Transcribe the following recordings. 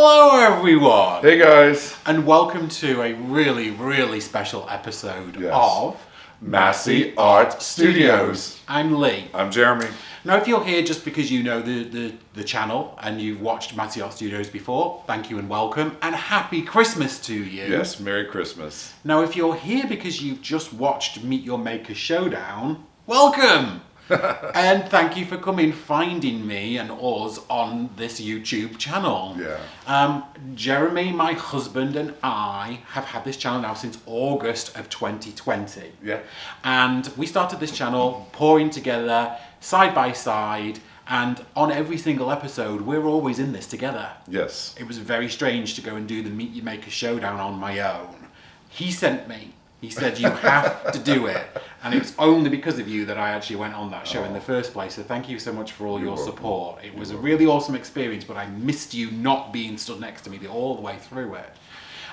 Hello everyone! Hey guys! And welcome to a really special episode of Masse Art Studios. I'm Lee. I'm Jeremy. Now if you're here just because you know the channel and you've watched Masse Art Studios before, thank you and welcome, and happy Christmas to you. Yes, Merry Christmas. Now if you're here because you've just watched Meet Your Maker Showdown, welcome! And thank you for finding me and us on this YouTube channel. Yeah. Jeremy, my husband, and I have had this channel now since August of 2020. Yeah. And we started this channel pouring together, side by side, and on every single episode, we're always in this together. Yes. It was very strange to go and do the Meet Your Maker Showdown on my own. He sent me. He said, you have to do it. And it was only because of you that I actually went on that show in the first place. So thank you so much for all your support. It was a really awesome experience, but I missed you not being stood next to me all the way through it.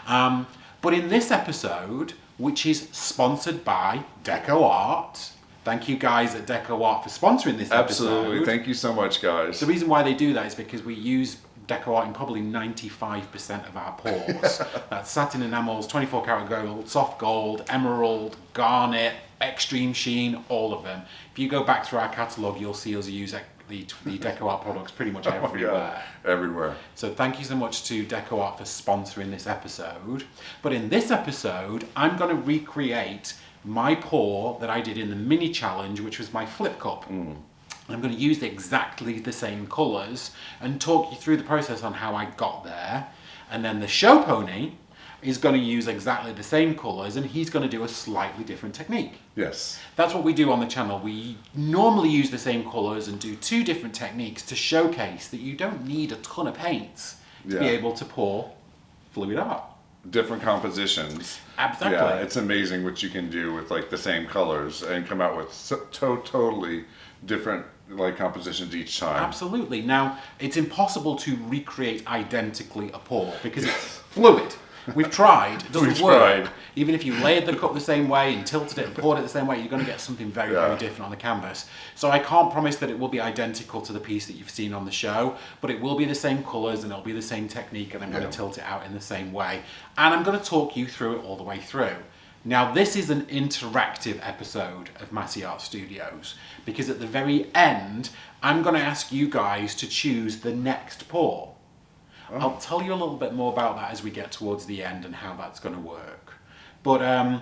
But in this episode, which is sponsored by Deco Art, thank you guys at Deco Art for sponsoring this episode. Absolutely. Thank you so much, guys. The reason why they do that is because we use Deco Art in probably 95% of our pours. That's satin enamels, 24 karat gold, soft gold, emerald, garnet, extreme sheen, all of them. If you go back through our catalogue, you'll see us use the Deco Art products pretty much everywhere. Everywhere. So thank you so much to Deco Art for sponsoring this episode. But in this episode, I'm going to recreate my pour that I did in the mini challenge, which was my flip cup. I'm going to use exactly the same colours and talk you through the process on how I got there. And then the show pony is going to use exactly the same colours and he's going to do a slightly different technique. Yes. That's what we do on the channel. We normally use the same colours and do two different techniques to showcase that you don't need a ton of paints to be able to pour fluid art. Different compositions. Exactly. Yeah, it's amazing what you can do with like the same colors and come out with totally different compositions each time. Absolutely. Now, it's impossible to recreate identically a pour because it's fluid. We've tried. It doesn't work. Even if you layered the cup the same way and tilted it and poured it the same way, you're going to get something very different on the canvas. So I can't promise that it will be identical to the piece that you've seen on the show, but it will be the same colours and it'll be the same technique and I'm going to tilt it out in the same way. And I'm going to talk you through it all the way through. Now, this is an interactive episode of Masse Art Studios because at the very end, I'm going to ask you guys to choose the next pour. I'll tell you a little bit more about that as we get towards the end and how that's going to work. But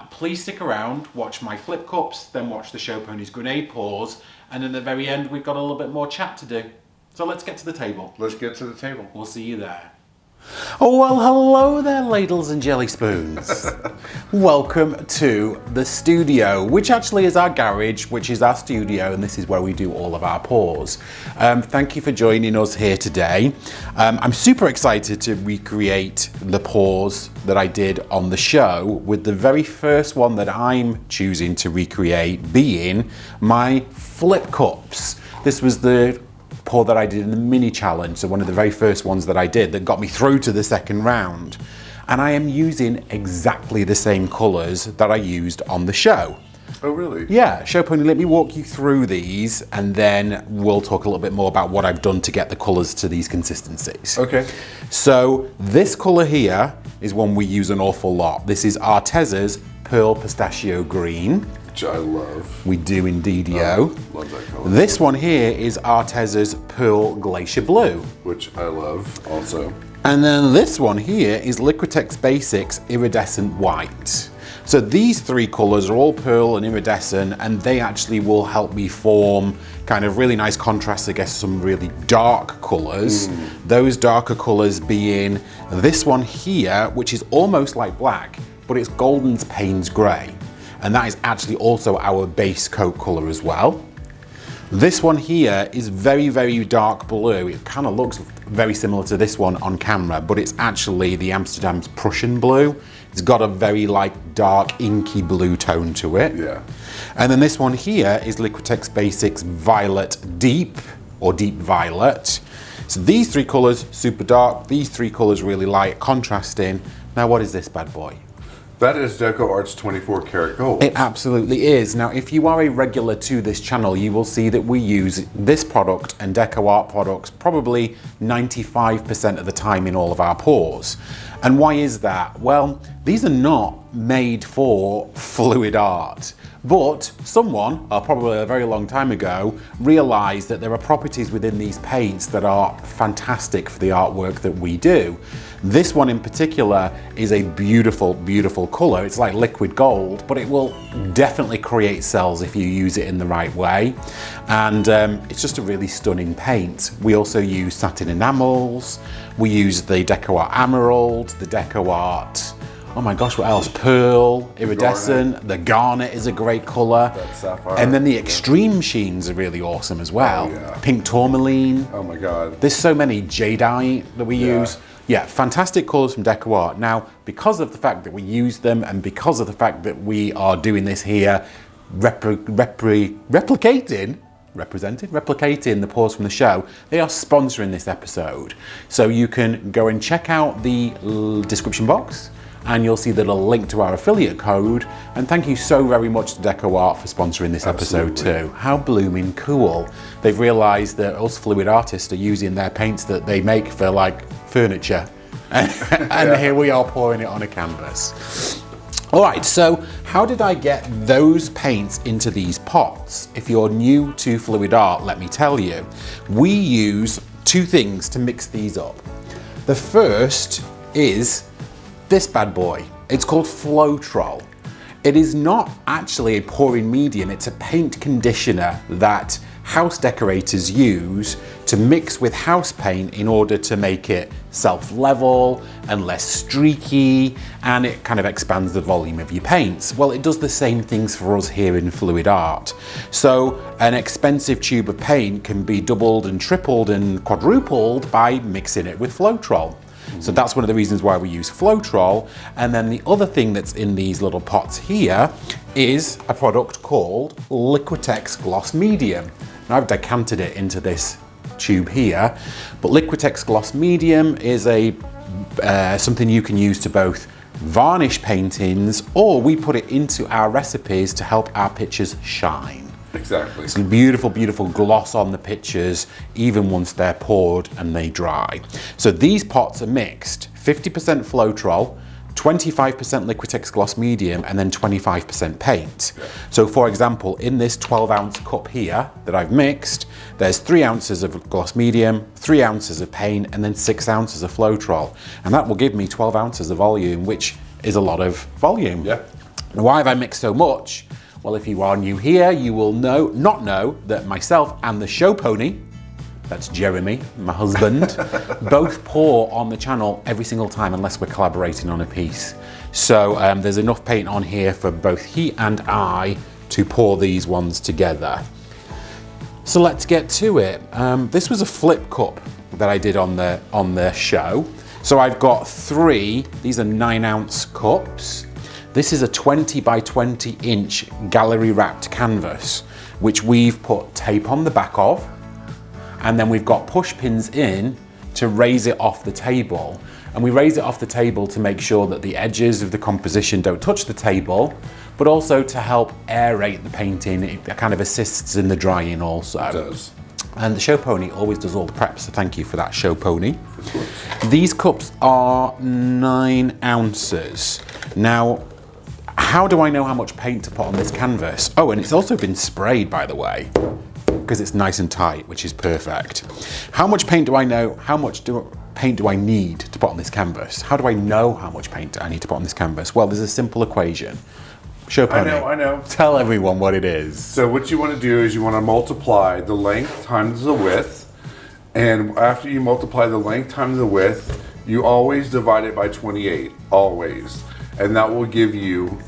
please stick around, watch my flip cups, then watch the show pony's grenade pours, and at the very end, we've got a little bit more chat to do. So let's get to the table. Let's get to the table. We'll see you there. Oh, well, hello there, ladles and jelly spoons. Welcome to the studio, which actually is our garage, which is our studio, and this is where we do all of our pours. Thank you for joining us here today. I'm super excited to recreate the pours that I did on the show, with the very first one that I'm choosing to recreate being my flip cups. This was the pour that I did in the mini challenge, so one of the very first ones that I did that got me through to the second round. And I am using exactly the same colours that I used on the show. Oh, really? Yeah, Show Pony, let me walk you through these and then we'll talk a little bit more about what I've done to get the colours to these consistencies. Okay. So this colour here is one we use an awful lot. This is Arteza's Pearl Pistachio Green. Which I love. We do indeed-o. Love that color. This one here is Arteza's Pearl Glacier Blue. Which I love also. And then this one here is Liquitex Basics Iridescent White. So these three colours are all pearl and iridescent, and they actually will help me form kind of really nice contrasts against some really dark colours. Those darker colours being this one here, which is almost like black, but it's Golden's Payne's Grey. And that is actually also our base coat colour as well. This one here is very dark blue. It kind of looks very similar to this one on camera, but it's actually the Amsterdam's Prussian blue. It's got a very dark inky blue tone to it. Yeah. And then this one here is Liquitex Basics Violet Deep, or Deep Violet. So these three colours, super dark. These three colours really light, contrasting. Now what is this bad boy? That is Deco Art's 24 karat gold. It absolutely is. Now, if you are a regular to this channel, you will see that we use this product and Deco Art products probably 95% of the time in all of our pours. And why is that? Well, these are not made for fluid art. But someone, probably a very long time ago, realized that there are properties within these paints that are fantastic for the artwork that we do. This one in particular is a beautiful, beautiful color. It's like liquid gold, but it will definitely create cells if you use it in the right way. And it's just a really stunning paint. We also use satin enamels. We use the Deco Art Emerald, the Deco Art, oh my gosh, what else? Pearl, iridescent, the garnet is a great color. That sapphire. And then the extreme sheens are really awesome as well. Oh, yeah. Pink tourmaline. Oh my God. There's so many jadeite that we use. Yeah, fantastic colors from Deco Art. Now, because of the fact that we use them and because of the fact that we are doing this here, replicating the pours from the show, they are sponsoring this episode. So you can go and check out the description box and you'll see that a link to our affiliate code. And thank you so very much to Deco Art for sponsoring this episode too. How blooming cool. They've realized that us fluid artists are using their paints that they make for like furniture. And here we are pouring it on a canvas. All right, so how did I get those paints into these pots? If you're new to fluid art, let me tell you, we use two things to mix these up. The first is this bad boy. It's called Floetrol. It is not actually a pouring medium, it's a paint conditioner that house decorators use to mix with house paint in order to make it self-level and less streaky, and it kind of expands the volume of your paints. Well, it does the same things for us here in fluid art. So an expensive tube of paint can be doubled and tripled and quadrupled by mixing it with Floetrol. So that's one of the reasons why we use Floetrol. And then the other thing that's in these little pots here is a product called Liquitex Gloss Medium. Now I've decanted it into this tube here, but Liquitex Gloss Medium is a something you can use to both varnish paintings, or we put it into our recipes to help our pictures shine. Exactly. It's a beautiful, beautiful gloss on the pictures, even once they're poured and they dry. So these pots are mixed, 50% Floetrol, 25% Liquitex Gloss Medium, and then 25% paint. Yeah. So for example, in this 12-ounce cup here that I've mixed, there's 3 ounces of Gloss Medium, 3 ounces of paint, and then 6 ounces of Floetrol. And that will give me 12 ounces of volume, which is a lot of volume. Yeah. Now, why have I mixed so much? Well, if you are new here, you will not know that myself and the show pony, that's Jeremy, my husband, both pour on the channel every single time unless we're collaborating on a piece. So there's enough paint on here for both he and I to pour these ones together. So let's get to it. This was a flip cup that I did on the show. So I've got 3, these are 9-ounce cups. This is a 20 by 20 inch gallery wrapped canvas, which we've put tape on the back of, and then we've got push pins in to raise it off the table. And we raise it off the table to make sure that the edges of the composition don't touch the table, but also to help aerate the painting. It kind of assists in the drying also. It does. And the show pony always does all the prep, so thank you for that, show pony. These cups are 9 ounces. Now, how do I know how much paint to put on this canvas? Oh, and it's also been sprayed, by the way, because it's nice and tight, which is perfect. How much paint do I know? How much paint do I need to put on this canvas? How do I know how much paint I need to put on this canvas? Well, there's a simple equation. Show pony. I know. Tell everyone what it is. So what you want to do is you want to multiply the length times the width, and after you multiply the length times the width, you always divide it by 28, always. And that will give you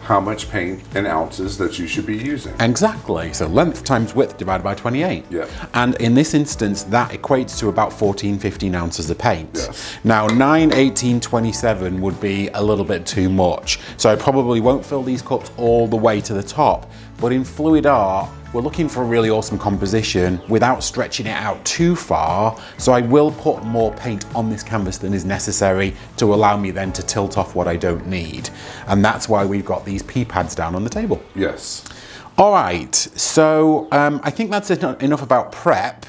how much paint in ounces that you should be using. Exactly. So length times width divided by 28. Yeah. And in this instance, that equates to about 14, 15 ounces of paint. Yes. Now 9, 18, 27 would be a little bit too much. So I probably won't fill these cups all the way to the top, but in fluid art, we're looking for a really awesome composition without stretching it out too far. So I will put more paint on this canvas than is necessary to allow me then to tilt off what I don't need. And that's why we've got these P pads down on the table. Yes. All right, so I think that's enough about prep.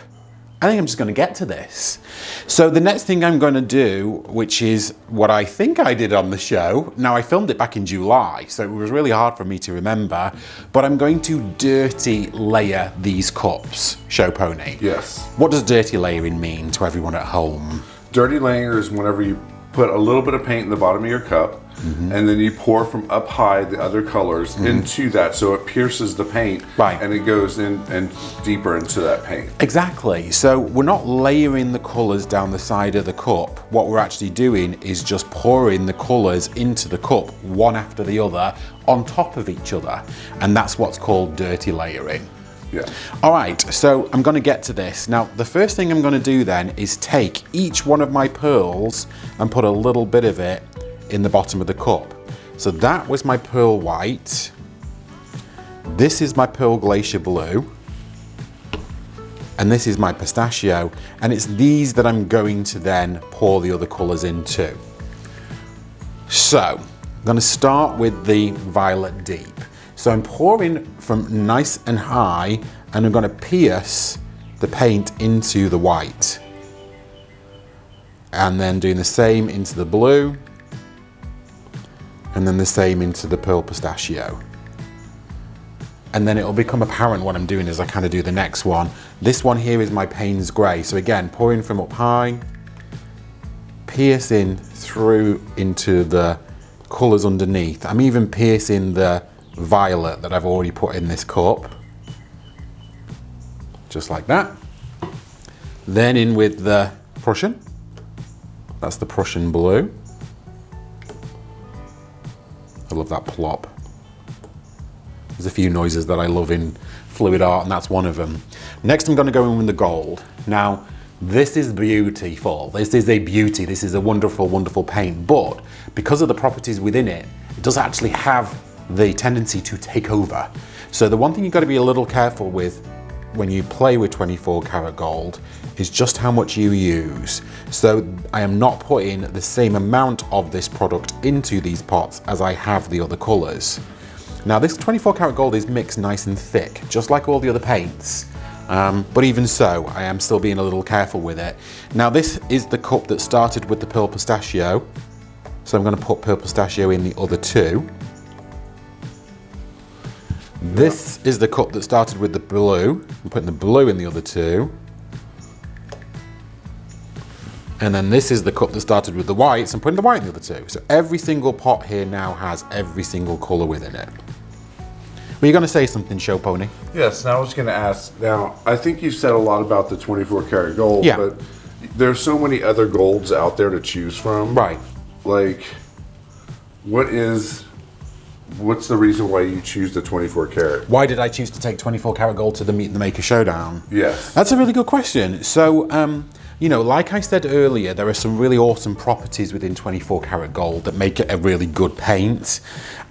I think I'm just going to get to this. So the next thing I'm going to do, which is what I think I did on the show. Now I filmed it back in July, so it was really hard for me to remember, but I'm going to dirty layer these cups, Show Pony. Yes. What does dirty layering mean to everyone at home? Dirty layering is whenever you put a little bit of paint in the bottom of your cup, and then you pour from up high the other colors into that, so it pierces the paint, Right. and it goes in and deeper into that paint. Exactly. So we're not layering the colours down the side of the cup. What we're actually doing is just pouring the colours into the cup, one after the other, on top of each other. And that's what's called dirty layering. Yeah. All right, so I'm going to get to this. Now, the first thing I'm going to do then is take each one of my pearls and put a little bit of it in the bottom of the cup. So that was my pearl white. This is my pearl glacier blue. And this is my pistachio. And it's these that I'm going to then pour the other colours into. So, I'm going to start with the violet deep. So I'm pouring from nice and high, and I'm going to pierce the paint into the white. And then doing the same into the blue, and then the same into the pearl pistachio. And then it'll become apparent what I'm doing as I kind of do the next one. This one here is my Payne's Grey. So again, pouring from up high, piercing through into the colours underneath. I'm even piercing the violet that I've already put in this cup. Just like that. Then in with the Prussian. That's the Prussian blue. I love that plop. There's a few noises that I love in fluid art, and that's one of them. Next, I'm going to go in with the gold. Now, this is beautiful. This is a beauty. This is a wonderful, wonderful paint. But because of the properties within it, it does actually have the tendency to take over. So the one thing you've got to be a little careful with when you play with 24 karat gold is just how much you use. So I am not putting the same amount of this product into these pots as I have the other colors. Now this 24 karat gold is mixed nice and thick, just like all the other paints. But even so, I am still being a little careful with it. Now this is the cup that started with the pearl pistachio. So I'm going to put pearl pistachio in the other two. This is the cup that started with the blue. I'm putting the blue in the other two. And then this is the cup that started with the whites. I'm putting the white in the other two. So every single pot here now has every single colour within it. Were you going to say something, Show Pony? Yes, now I was going to ask. Now, I think you said a lot about the 24 karat gold, Yeah. but there's so many other golds out there to choose from. Right. Like, what's the reason why you choose the 24 karat? Why did I choose to take 24 karat gold to the Meet the Maker Showdown? Yes. That's a really good question. So, you know, like I said earlier, there are some really awesome properties within 24 karat gold that make it a really good paint.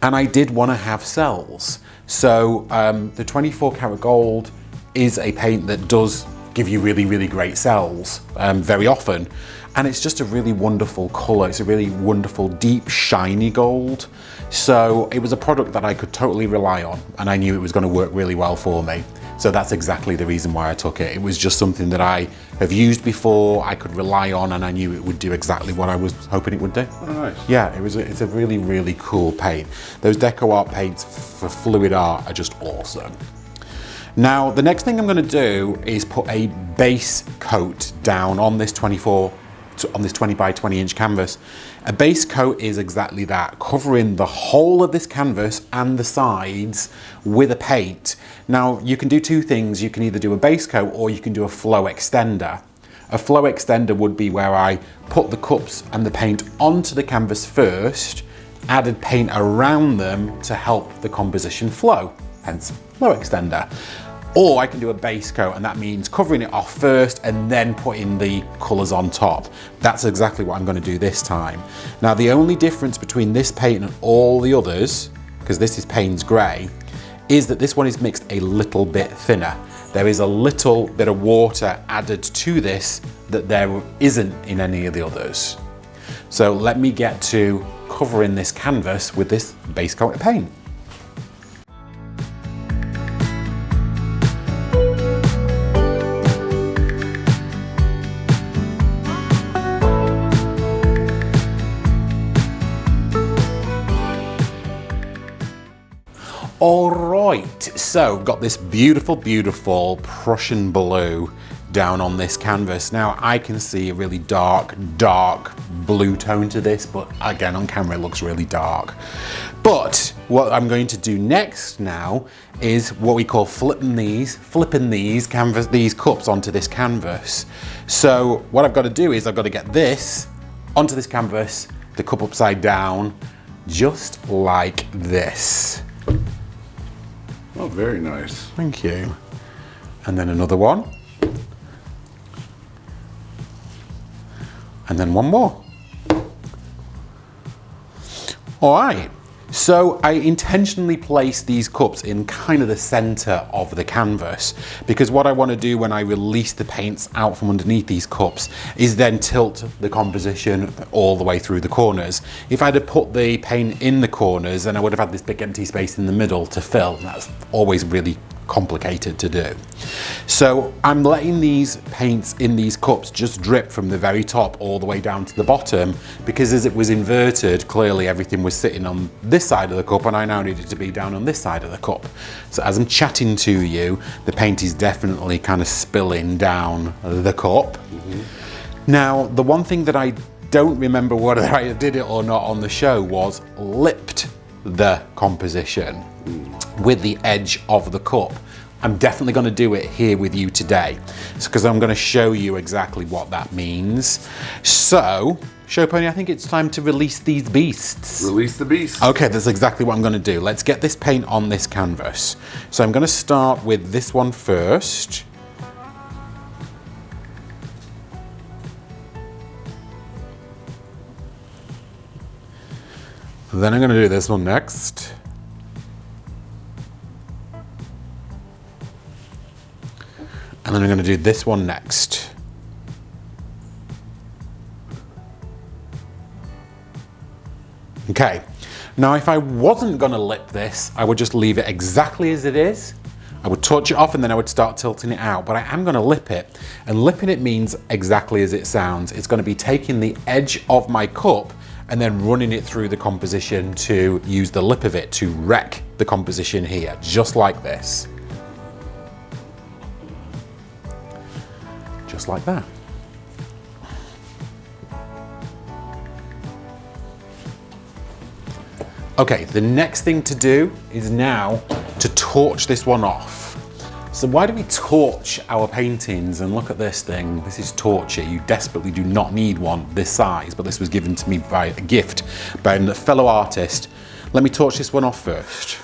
And I did want to have cells. So the 24 karat gold is a paint that does give you really, really great cells very often. And it's just a really wonderful color. It's a really wonderful, deep, shiny gold. So it was a product that I could totally rely on, and I knew it was going to work really well for me. So that's exactly the reason why I took it. It was just something that I have used before, I could rely on, and I knew it would do exactly what I was hoping it would do. Oh, nice. Yeah, it's a really, really cool paint. Those deco art paints for fluid art are just awesome. Now, the next thing I'm going to do is put a base coat down on this 20 by 20 inch canvas. A base coat is exactly that, covering the whole of this canvas and the sides with a paint. Now, you can do two things. You can either do a base coat or you can do a flow extender. A flow extender would be where I put the cups and the paint onto the canvas first, added paint around them to help the composition flow, hence flow extender. Or I can do a base coat, and that means covering it off first and then putting the colours on top. That's exactly what I'm going to do this time. Now, the only difference between this paint and all the others, because this is Payne's Grey, is that this one is mixed a little bit thinner. There is a little bit of water added to this that there isn't in any of the others. So let me get to covering this canvas with this base coat of paint. All right, so got this beautiful, beautiful Prussian blue down on this canvas. Now I can see a really dark blue tone to this, but again on camera it looks really dark. But what I'm going to do next now is what we call flipping these cups onto this canvas. So what I've got to do is I've got to get this onto this canvas, the cup upside down, just like this. Oh, very nice. Thank you. And then another one. And then one more. All right. So I intentionally placed these cups in kind of the center of the canvas because what I want to do when I release the paints out from underneath these cups is then tilt the composition all the way through the corners. If I'd have put the paint in the corners, then I would have had this big empty space in the middle to fill. That's always really complicated to do. So I'm letting these paints in these cups just drip from the very top all the way down to the bottom because as it was inverted, clearly everything was sitting on this side of the cup and I now need it to be down on this side of the cup. So as I'm chatting to you, the paint is definitely kind of spilling down the cup. Now, the one thing that I don't remember whether I did it or not on the show was lipped the composition with the edge of the cup. I'm definitely going to do it here with you today because I'm going to show you exactly what that means. So, Show Pony, I think it's time to release these beasts. Release the beast. Okay, that's exactly what I'm going to do. Let's get this paint on this canvas. So I'm going to start with this one first. Then I'm going to do this one next. And then I'm going to do this one next. Okay, now if I wasn't going to lip this, I would just leave it exactly as it is. I would touch it off and then I would start tilting it out, but I am going to lip it. And lipping it means exactly as it sounds. It's going to be taking the edge of my cup and then running it through the composition to use the lip of it to wreck the composition here, just like this. Just like that. Okay, the next thing to do is now to torch this one off. So why do we torch our paintings? And look at this thing, this is torture. You desperately do not need one this size, but this was given to me by a gift by a fellow artist. Let me torch this one off first.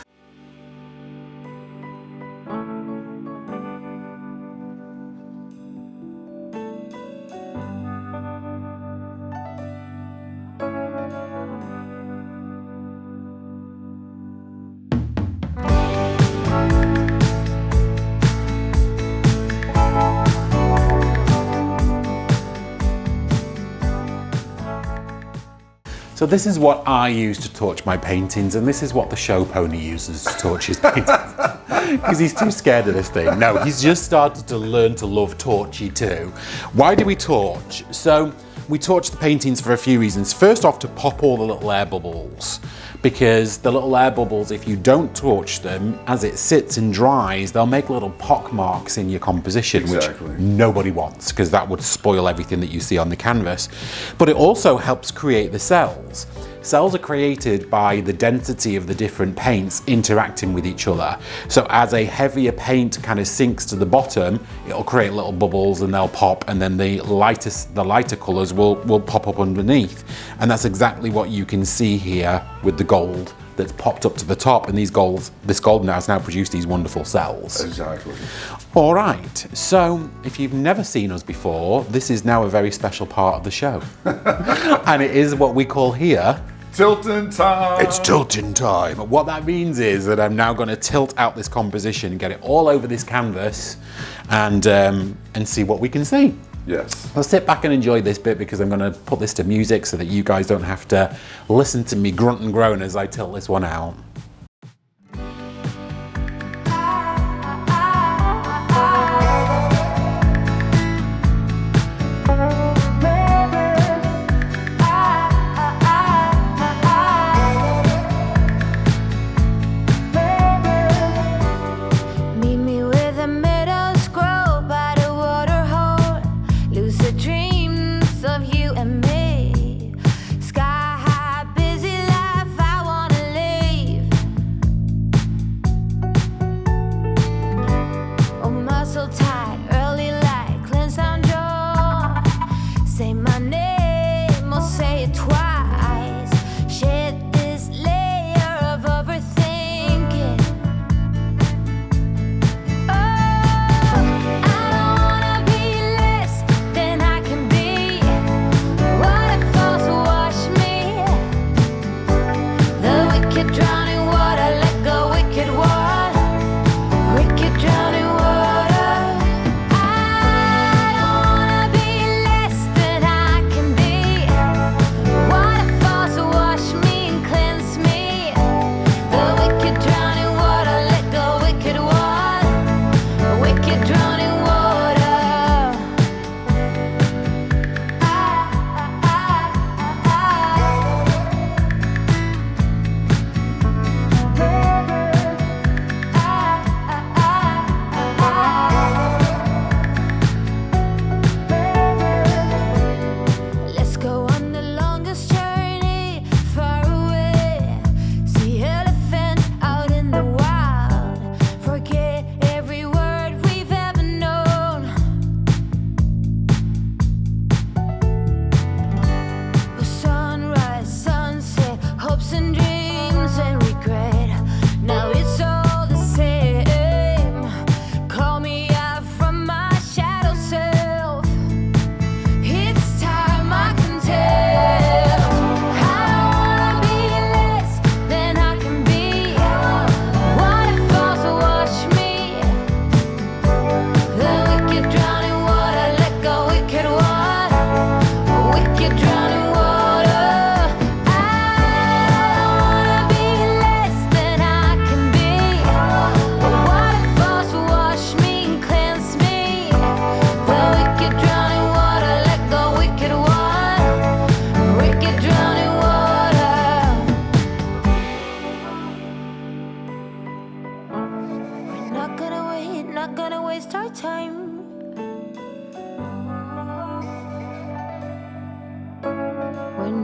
So this is what I use to torch my paintings, and this is what the Show Pony uses to torch his paintings. Because he's too scared of this thing. No, he's just started to learn to love torchy too. Why do we torch? So we torch the paintings for a few reasons. First off, to pop all the little air bubbles. Because the little air bubbles, if you don't torch them, as it sits and dries, they'll make little pock marks in your composition, Exactly. which nobody wants, because that would spoil everything that you see on the canvas. But it also helps create the cells. Cells are created by the density of the different paints interacting with each other. So as a heavier paint kind of sinks to the bottom, it'll create little bubbles and they'll pop, and then the lighter colors will pop up underneath. And that's exactly what you can see here with the gold that's popped up to the top, and this gold has now produced these wonderful cells. Exactly. All right, so if you've never seen us before, this is now a very special part of the show. And it is what we call here Tilting time. It's tilting time. What that means is that I'm now going to tilt out this composition and get it all over this canvas and see what we can see. Yes. I'll sit back and enjoy this bit because I'm going to put this to music so that you guys don't have to listen to me grunt and groan as I tilt this one out.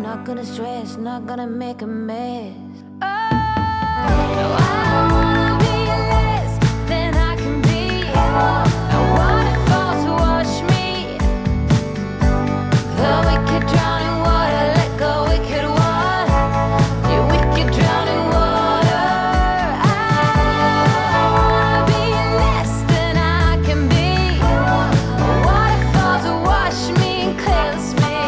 Not gonna stress, not gonna make a mess. Oh, no, I don't wanna be less than I can be. I want it falls to wash me. The wicked drowning water, let go, wicked one. You wicked drowning water. I wanna be less than I can be. Water falls to wash me and cleanse me.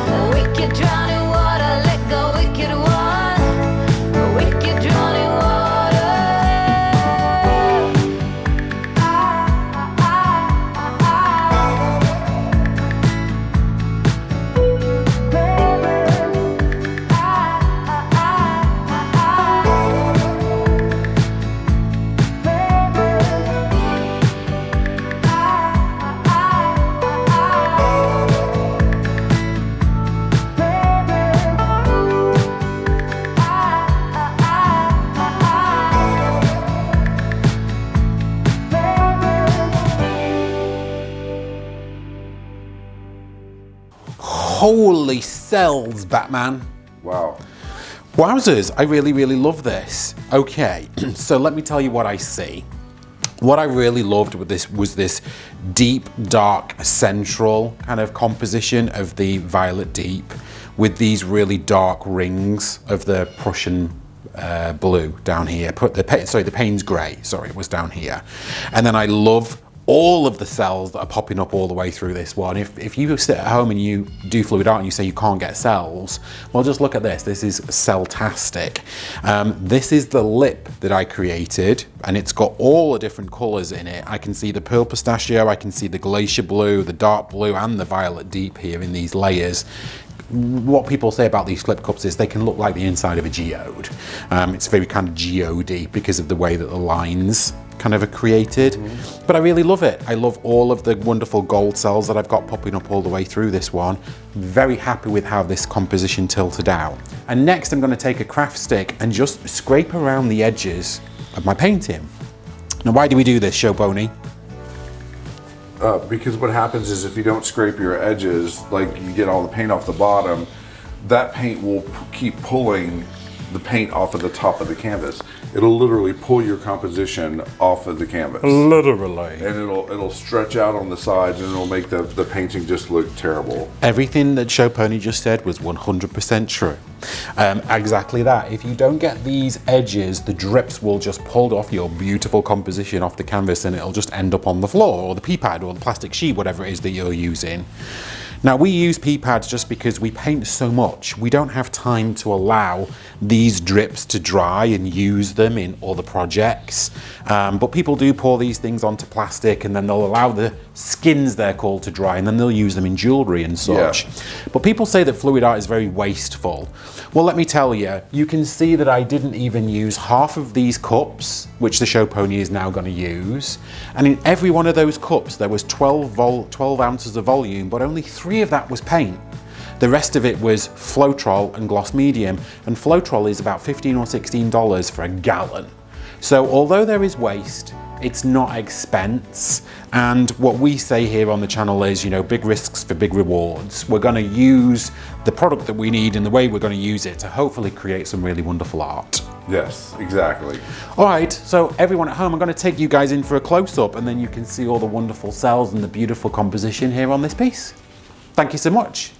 The wicked drowning water, let go, wicked one. The wicked drowning water. Holy cells, Batman. Wow. Wowzers, I really, really love this. Okay, so let me tell you what I see. What I really loved with this was this deep, dark, central kind of composition of the violet deep with these really dark rings of the Prussian blue down here. The Payne's grey, sorry, was down here. And then I love all of the cells that are popping up all the way through this one. If you sit at home and you do fluid art and you say you can't get cells, well, just look at this. This is cell-tastic. This is the lip that I created, and it's got all the different colors in it. I can see the pearl pistachio, I can see the glacier blue, the dark blue, and the violet deep here in these layers. What people say about these flip cups is they can look like the inside of a geode. It's very kind of geode-y because of the way that the lines kind of are created. But I really love it. I love all of the wonderful gold cells that I've got popping up all the way through this one. Very happy with how this composition tilted out. And next I'm going to take a craft stick and just scrape around the edges of my painting. Now, why do we do this, Show Pony? Because what happens is if you don't scrape your edges, like you get all the paint off the bottom, that paint will keep pulling the paint off of the top of the canvas. It'll literally pull your composition off of the canvas. Literally. And it'll stretch out on the sides, and it'll make the painting just look terrible. Everything that Show Pony just said was 100% true. Exactly that. If you don't get these edges, the drips will just pull off your beautiful composition off the canvas, and it'll just end up on the floor or the pea pad or the plastic sheet, whatever it is that you're using. Now, we use pea pads just because we paint so much. We don't have time to allow these drips to dry and use them in other projects. But people do pour these things onto plastic, and then they'll allow the skins, they're called, to dry, and then they'll use them in jewelry and such. Yeah. But people say that fluid art is very wasteful. Well, let me tell you, you can see that I didn't even use half of these cups, which the Show Pony is now going to use. And in every one of those cups, there was 12 ounces of volume, but only 3 of that was paint. The rest of it was Floetrol and gloss medium, and Floetrol is about $15 or $16 for a gallon. So although there is waste, it's not expense. And what we say here on the channel is, you know, big risks for big rewards. We're going to use the product that we need and the way we're going to use it to hopefully create some really wonderful art. Yes, exactly. All right, so everyone at home, I'm going to take you guys in for a close-up, and then you can see all the wonderful cells and the beautiful composition here on this piece. Thank you so much.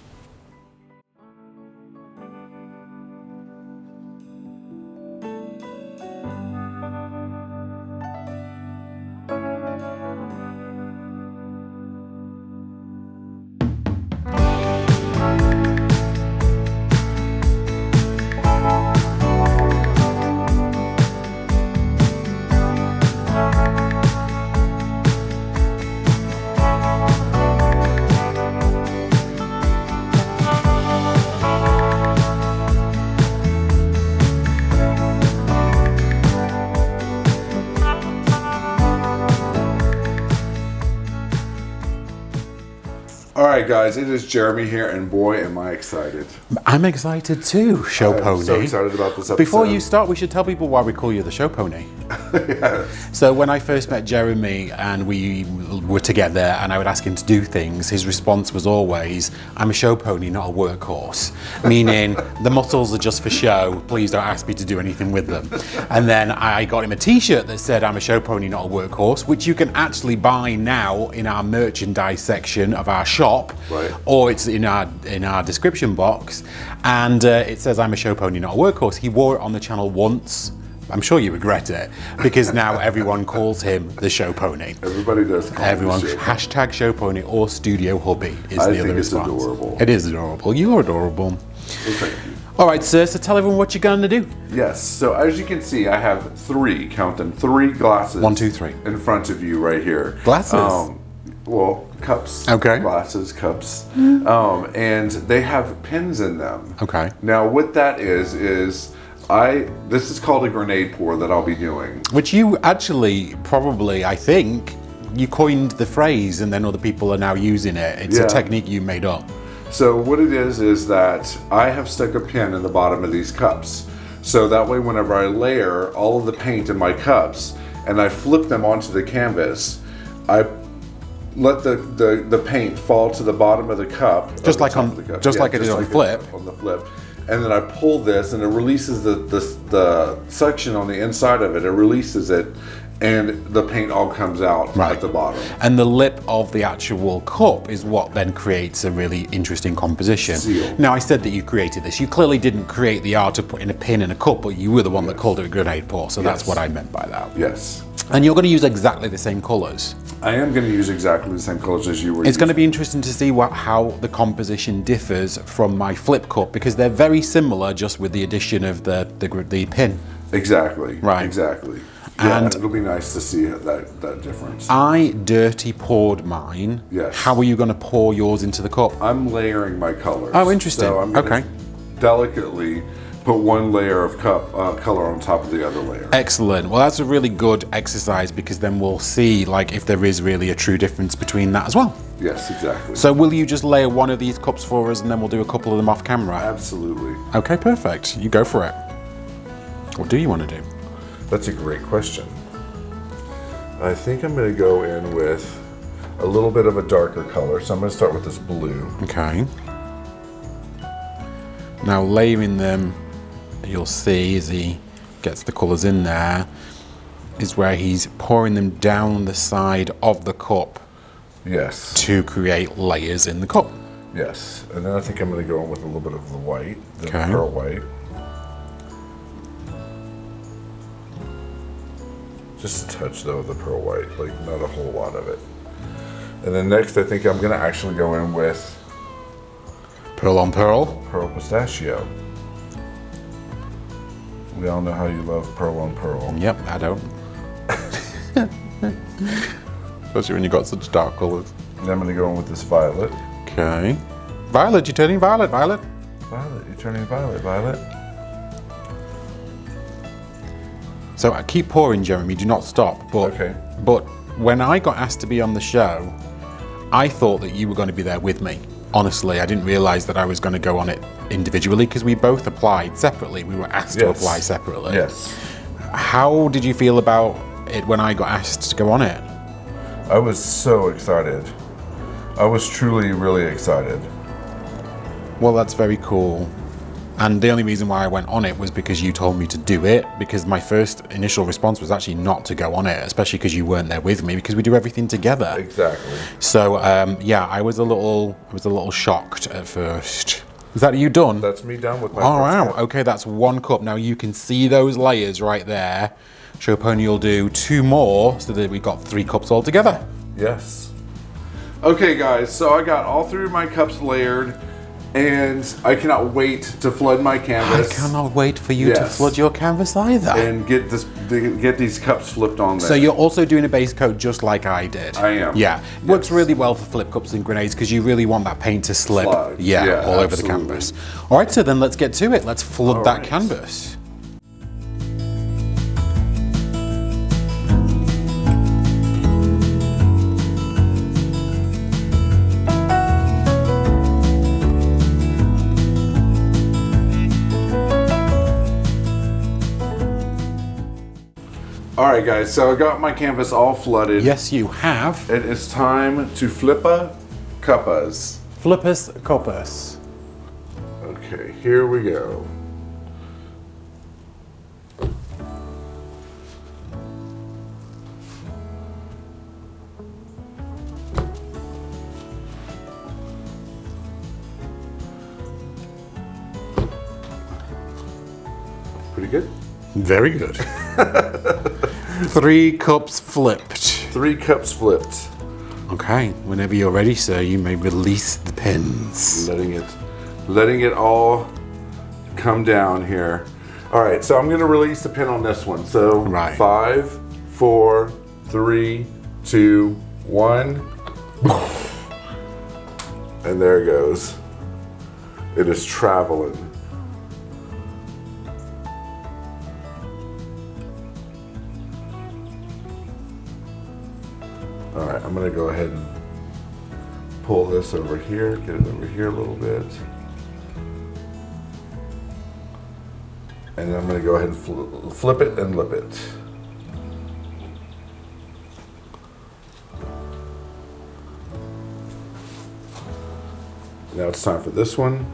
Alright guys, it is Jeremy here, and boy am I excited. I'm excited too, Show Pony. I'm so excited about this episode. Before you start, we should tell people why we call you the Show Pony. Yes. So when I first met Jeremy and we were together and I would ask him to do things, his response was always, I'm a show pony, not a workhorse. Meaning, the muscles are just for show, please don't ask me to do anything with them. And then I got him a t-shirt that said, I'm a show pony, not a workhorse, which you can actually buy now in our merchandise section of our shop. Right. Or it's in our description box. And it says, I'm a show pony, not a workhorse. He wore it on the channel once. I'm sure you regret it, because now everyone calls him the Show Pony. Everybody does call Everyone, him the Show Pony. hashtag Show Pony or Studio Hubby is the other response. I think it's adorable. It is adorable. You're adorable. Well, thank you. All right, sir, so tell everyone what you're going to do. Yes, so as you can see, I have three, count them, 3 glasses. 1, 2, 3. In front of you right here. Glasses? Well, cups. Okay. Glasses, cups. And they have pins in them. Okay. Now, what that is this is called a grenade pour that I'll be doing. Which you actually probably, I think, you coined the phrase and then other people are now using it. It's Yeah. a technique you made up. So what it is that I have stuck a pin in the bottom of these cups. So that way whenever I layer all of the paint in my cups and I flip them onto the canvas, I let the paint fall to the bottom of the cup. Just like on- just like it did on the flip. On the flip. And then I pull this and it releases the suction on the inside of it. It releases it and the paint all comes out at the bottom. And the lip of the actual cup is what then creates a really interesting composition. Seal. Now, I said that you created this. You clearly didn't create the art of putting a pin in a cup, but you were the one that called it a grenade pour, so that's Yes. what I meant by that. Yes. And you're going to use exactly the same colours. I am going to use exactly the same colors as you were. It's going to be interesting to see how the composition differs from my flip cup, because they're very similar, just with the addition of the pin. Exactly. Right. Exactly. Yeah, And it'll be nice to see that difference. I dirty poured mine. Yes. How are you going to pour yours into the cup? I'm layering my colors. Oh, interesting. So I'm gonna Okay. delicately put one layer of color on top of the other layer. Excellent. Well, that's a really good exercise, because then we'll see like if there is really a true difference between that as well. Yes, exactly. So will you just layer one of these cups for us, and then we'll do a couple of them off camera? Absolutely. Okay, perfect. You go for it. What do you want to do? That's a great question. I think I'm going to go in with a little bit of a darker color. So I'm going to start with this blue. Okay. Now layering them, you'll see as he gets the colours in there, is where he's pouring them down the side of the cup Yes. to create layers in the cup. Yes. And then I think I'm going to go in with a little bit of the white, the Okay. pearl white. Just a touch though of the pearl white, like not a whole lot of it. And then next I think I'm going to actually go in with Pearl on pearl. pearl pistachio. We all know how you love pearl on pearl. Yep, I don't. Especially when you've got such dark colours. And I'm going to go in with this violet. Okay. Violet, you're turning violet, Violet. Violet, you're turning violet, Violet. So I keep pouring, Jeremy, do not stop. But, Okay. But when I got asked to be on the show, I thought that you were going to be there with me. Honestly, I didn't realise that I was going to go on it individually, because we both applied separately. We were asked to Yes. apply separately. Yes. How did you feel about it when I got asked to go on it? I was so excited. I was truly really excited. Well, that's very cool. And the only reason why I went on it was because you told me to do it, because my first initial response was actually not to go on it, especially because you weren't there with me, because we do everything together. Exactly. So, yeah, I was a little shocked at first. Is that you done? That's me done with my All first right, cup. okay, that's one cup. Now you can see those layers right there. Choponi will do 2 more, so that we've got 3 cups all together. Yes. Okay, guys, so I got all 3 of my cups layered, and I cannot wait to flood my I canvas. cannot wait for you to Yes. flood your canvas either. And get these cups flipped on there. So you're also doing a base coat just like I did. I am. Yeah. Works Yes. really well for flip cups and grenades, because you really want that paint to slip. Slide. Yeah, Yeah, all over the absolutely. canvas. All right, so then let's get to it. Let's flood All that right. canvas. All right, guys, so I got my canvas all flooded. Yes, you have. It is time to flippa cuppas. Flippus coppus. Okay, here we go. Pretty good. Very good. 3 cups flipped. 3 cups flipped. Okay, whenever you're ready, sir, you may release the pins. Letting it all come down here. All right, so I'm gonna release the pin on this one. So Right. 5, 4, 3, 2, 1. And there it goes. It is traveling. All right, I'm gonna go ahead and pull this over here, get it over here a little bit. And then I'm gonna go ahead and flip it and lip it. Now it's time for this one.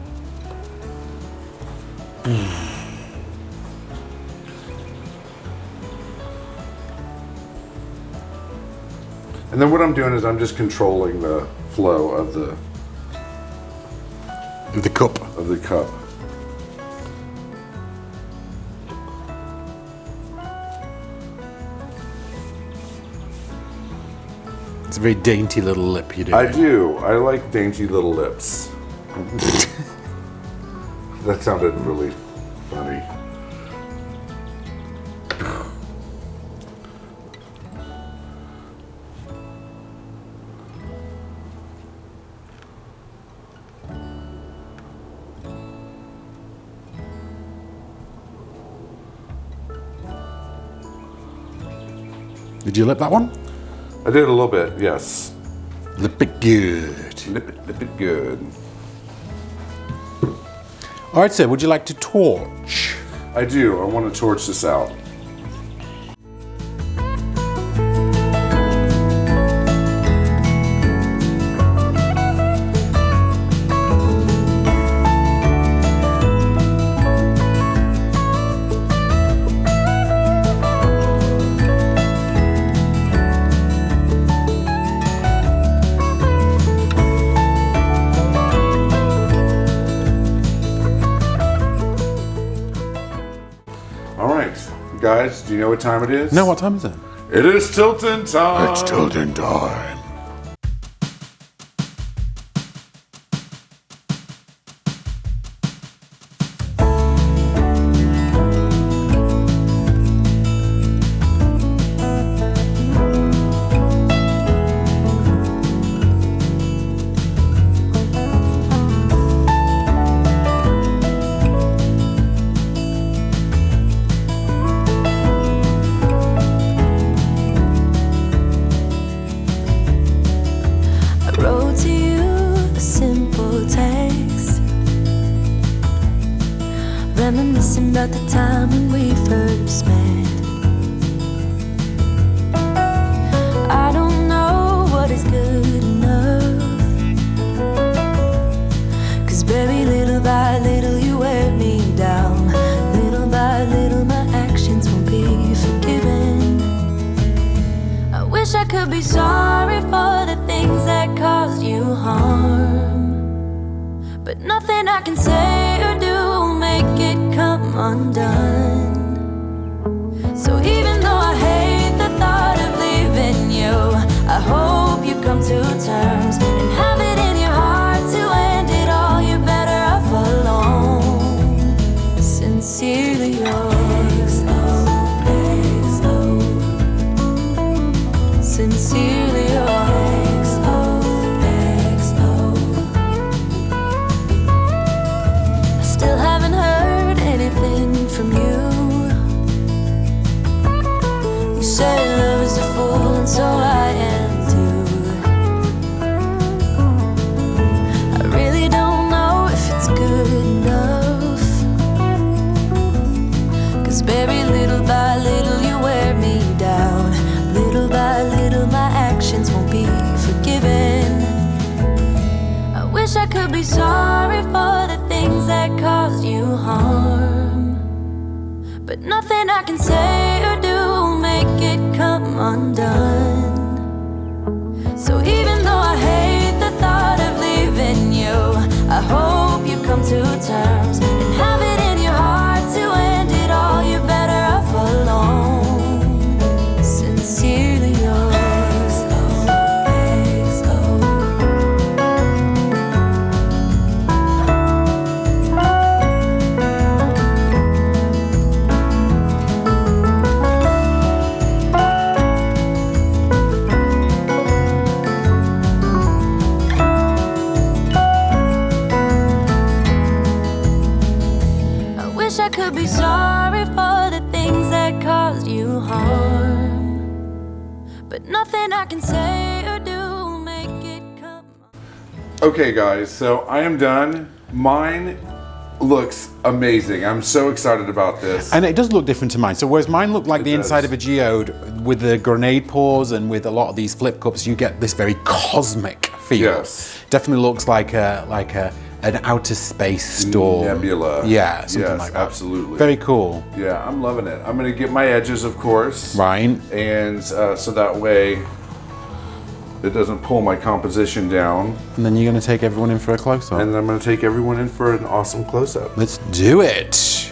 And then what I'm doing is I'm just controlling the flow of the cup. cup. It's a very dainty little lip you do. I do. I like dainty little lips. That sounded really funny. Did you lip that one? I did a little bit, yes. Lip it good. Lip it good. All right, sir, would you like to torch? I do. I want to torch this out. Guys, do you know what time it is? No, what time is it? It is tilting time. It's tilting time. Reminiscing about the time when we first met. I don't know what is good enough, 'cause baby, little by little you wear me down. Little by little my actions won't be forgiven. I wish I could be sorry for the things that caused you harm, but nothing I can say or do will make it come undone. So even though I hate the thought of leaving you, I hope you come to terms and have it in your heart to end it all. You're better off alone. Sincerely yours. Sincerely yours. I still haven't heard anything from you. You say love is a fool, and so I am too. I really don't know if it's good enough, 'cause baby, little by little you wear me down. Little by little my actions won't be forgiven. I wish I could be sorry for the things that caused you harm, but nothing I can say or do will make it come undone. So even though I hate the thought of leaving you, I hope you come to terms and have it in your heart to end it all. You're better off alone. Sincerely yours. I could be sorry for the things that caused you harm, but nothing I can say or do will make it come. Okay guys, so I am done. Mine looks amazing. I'm so excited about this. And it does look different to mine. So whereas mine looked like It the inside does. of a geode, with the grenade pores and with a lot of these flip cups, you get this very cosmic feel. Yes. Definitely looks like an outer space storm. Nebula. Yeah, something Yes, like that. absolutely. Very cool. Yeah, I'm loving it. I'm gonna get my edges, of course. Right. And so that way it doesn't pull my composition down. And then you're going to take everyone in for a close-up. And I'm gonna take everyone in for an awesome close-up. Let's do it.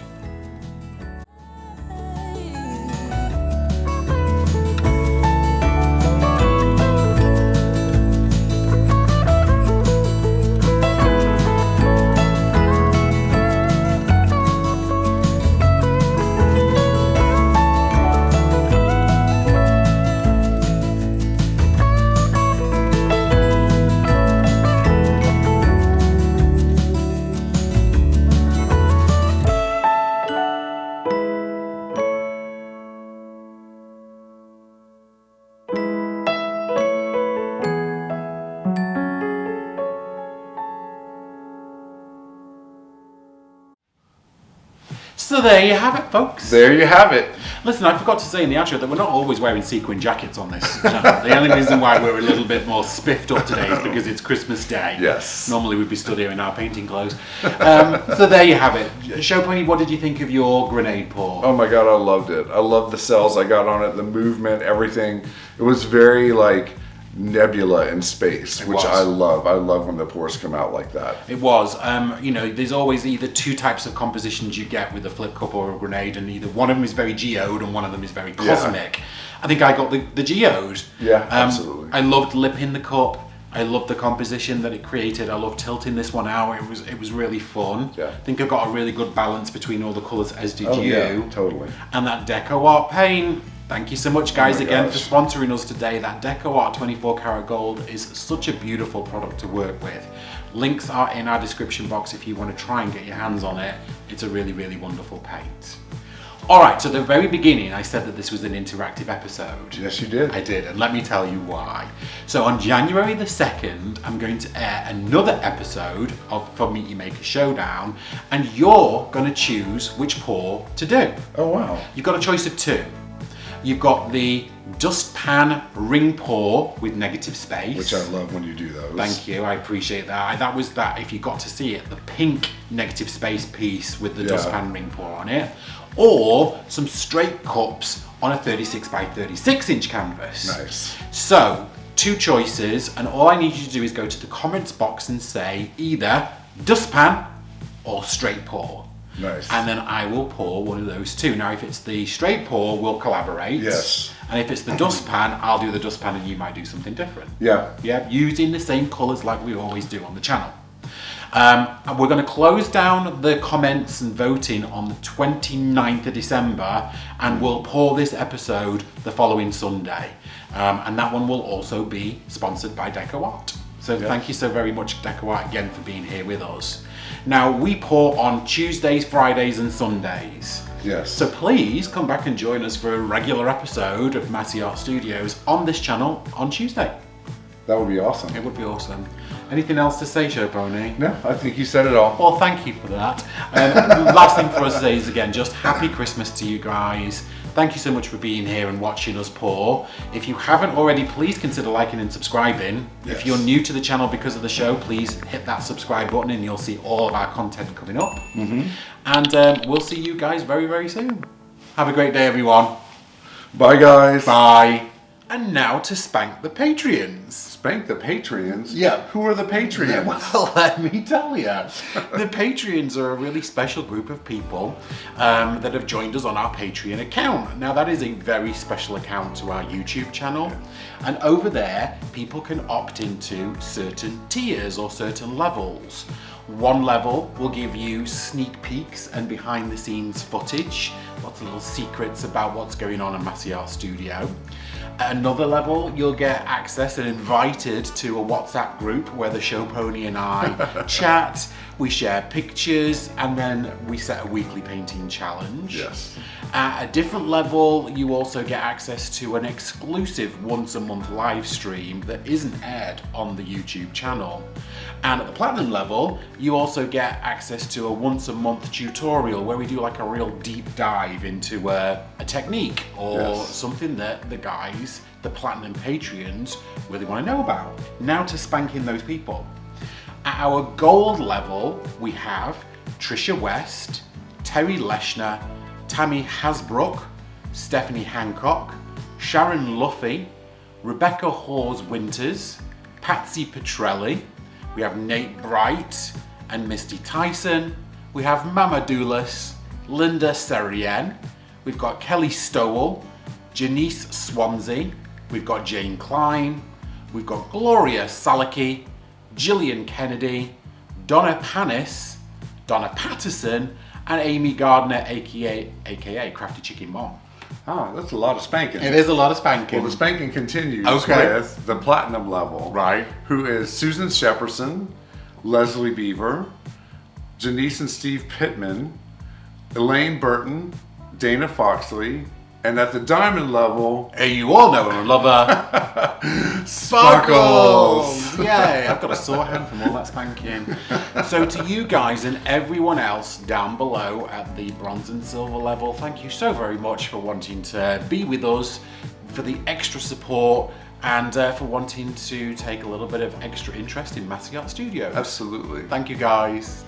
there you have it, folks. There you have it. Listen, I forgot to say in the outro that we're not always wearing sequin jackets on this channel. The only reason why we're a little bit more spiffed up today is because it's Christmas Day. Yes. Normally we'd be stood here in our painting clothes. So there you have it. Show Pony, what did you think of your grenade pour? Oh my God, I loved it. I loved the cells I got on it, the movement, everything. It was very like nebula in space, which was. I love. I love when the pours come out like that. It was. There's always either two types of compositions you get with a flip cup or a grenade, and either one of them is very geode and one of them is very cosmic. I think I got the geode. Yeah, absolutely. I loved lipping the cup. I loved the composition that it created. I loved tilting this one out. It was really fun. Yeah. I think I got a really good balance between all the colours, as did you. Yeah, totally. And that Deco Art paint. Thank you so much, guys, again gosh. for sponsoring us today. That Deco Art 24 karat gold is such a beautiful product to work with. Links are in our description box if you want to try and get your hands on it. It's a really, really wonderful paint. All right, so at the very beginning, I said that this was an interactive episode. Yes, you did. I did, and let me tell you why. So on January the 2nd, I'm going to air another episode for Meet Your Maker Showdown, and you're going to choose which pour to do. Oh, wow. You've got a choice of two. You've got the dustpan ring pour with negative space. Which I love when you do those. Thank you, I appreciate that. That was that, if you got to see it, the pink negative space piece with the dustpan ring pour on it. Or some straight cups on a 36 by 36 inch canvas. Nice. So, two choices, and all I need you to do is go to the comments box and say either dustpan or straight pour. Nice. And then I will pour one of those two. Now, if it's the straight pour, we'll collaborate. Yes. And if it's the dustpan, I'll do the dustpan and you might do something different. Yeah. Yeah, using the same colours like we always do on the channel. And we're going to close down the comments and voting on the 29th of December, and we'll pour this episode the following Sunday. And that one will also be sponsored by Deco Art. So thank you so very much, Deco Art, again for being here with us. Now, we pour on Tuesdays, Fridays and Sundays. Yes. So please come back and join us for a regular episode of Masse Art Studios on this channel on Tuesday. That would be awesome. It would be awesome. Anything else to say, Show Pony? No, I think you said it all. Well, thank you for that. Last thing for us today is, again, just happy Christmas to you guys. Thank you so much for being here and watching us pour. If you haven't already, please consider liking and subscribing. Yes. If you're new to the channel because of the show, please hit that subscribe button and you'll see all of our content coming up. And we'll see you guys very, very soon. Have a great day, everyone. Bye, guys. Bye. And now to spank the Patreons. Spank the Patreons? Yeah. Who are the Patreons? Well, let me tell you. The Patreons are a really special group of people that have joined us on our Patreon account. Now, that is a very special account to our YouTube channel. And over there, people can opt into certain tiers or certain levels. One level will give you sneak peeks and behind the scenes footage, lots of little secrets about what's going on in Masse Art Studio. At another level, you'll get access and invited to a WhatsApp group where the Show Pony and I chat, we share pictures, and then we set a weekly painting challenge. Yes. At a different level, you also get access to an exclusive once a month live stream that isn't aired on the YouTube channel. And at the platinum level, you also get access to a once a month tutorial where we do like a real deep dive into a technique or something that the guys, the platinum Patreons, really want to know about. Now to spanking those people. At our gold level, we have Trisha West, Terry Leshner, Tammy Hasbrook, Stephanie Hancock, Sharon Luffy, Rebecca Hawes Winters, Patsy Petrelli, we have Nate Bright and Misty Tyson, we have Mama Doulis, Linda Serien, we've got Kelly Stowell, Janice Swansea, we've got Jane Klein, we've got Gloria Salaki, Gillian Kennedy, Donna Panis, Donna Patterson, and Amy Gardner, aka Crafty Chicken Mom. Oh, that's a lot of spanking. It is a lot of spanking. Well, the spanking continues Okay. with the platinum level. Right. Who is Susan Shepperson, Leslie Beaver, Janice and Steve Pittman, Elaine Burton, Dana Foxley, And at the diamond level, you all know and love her. Sparkles! Yay, I've got a sore hand from all that spanking. So to you guys and everyone else down below at the bronze and silver level, thank you so very much for wanting to be with us, for the extra support, and for wanting to take a little bit of extra interest in Masse Art Studios. absolutely. Thank you guys.